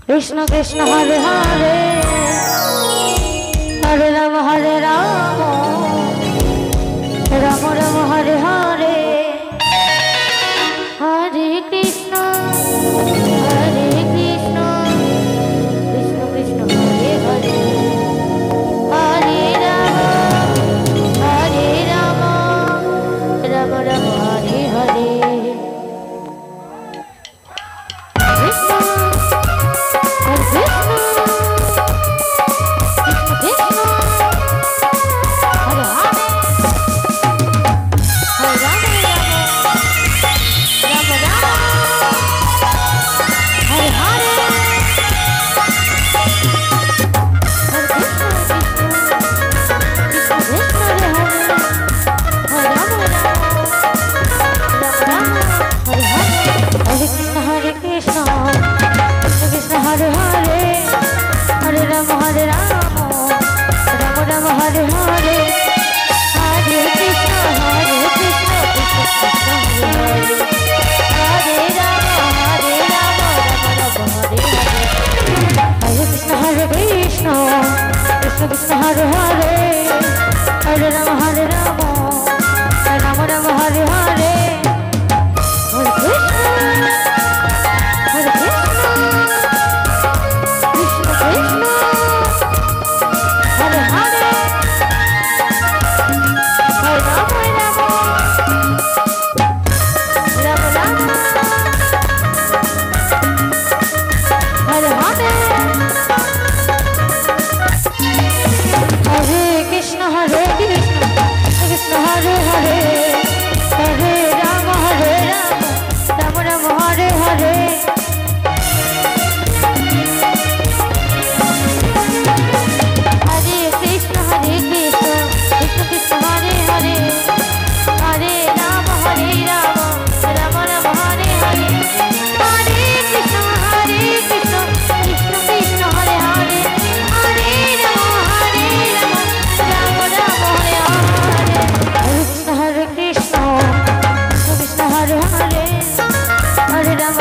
Krishna Krishna Hare Hare Hare Rama Rama Rama Hare Hare Hare Krishna Krishna Krishna Hare Hare Hare Rama Rama Rama Hare Hare Krishna Hare Hare Hare Rama Hare Rama Rama Rama Hare Hare Hare Krishna Krishna Krishna Hare Hare Hare Rama Rama Rama Hare Hare Hare Krishna Krishna Hare Hare Hare Rama Rama Rama Hare Hare Hare Krishna Krishna Krishna Hare Hare Hare Rama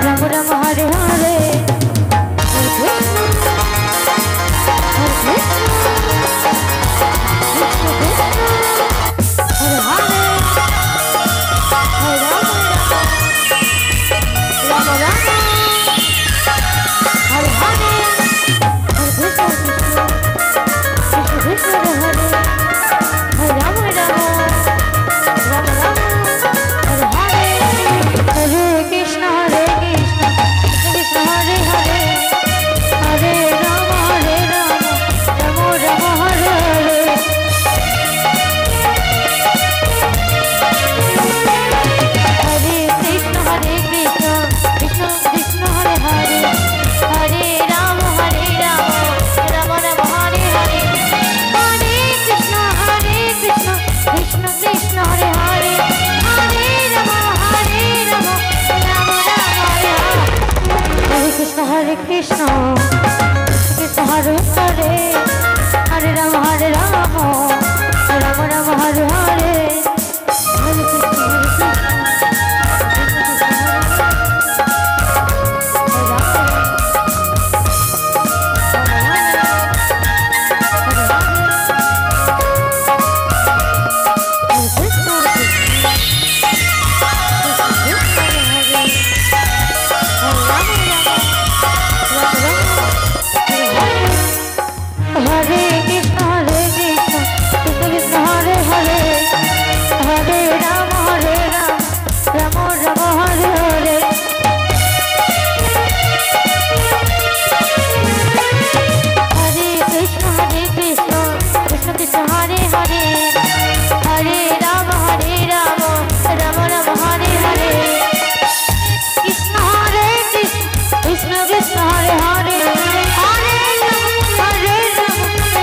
Rama Rama Hare Hare Hare Krishna Krishna Krishna Hare Hare Hare Rama Hare Krishna Krishna Hare Hare Hare Rama Rama Rama Hare Hare Hare Krishna Hare Hare Hare Rama Rama Rama Hare Hare Hare Krishna Krishna Hare Hare Hare Rama Rama Hare Hare Hare Krishna Krishna Hare Hare Hare Rama Rama Rama Hare Hare Hare Krishna Krishna Krishna Hare Hare Hare Rama Rama Rama Hare Hare Hare Krishna Krishna Krishna Hare Hare Hare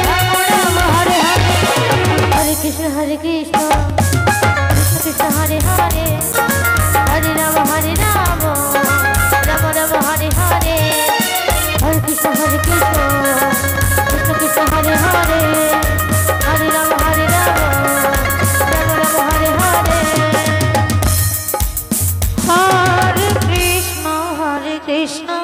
Rama Rama Hare Hare Krishna Krishna Hare Hare Hare Rama Rama Rama Hare Hare Hare Krishna Hare Krishna Krishna Hare Hare Hare Rama Rama Rama Hare Hare Hare Krishna Krishna Hare Hare Hare Rama Rama Rama Rama Hare Hare Krishna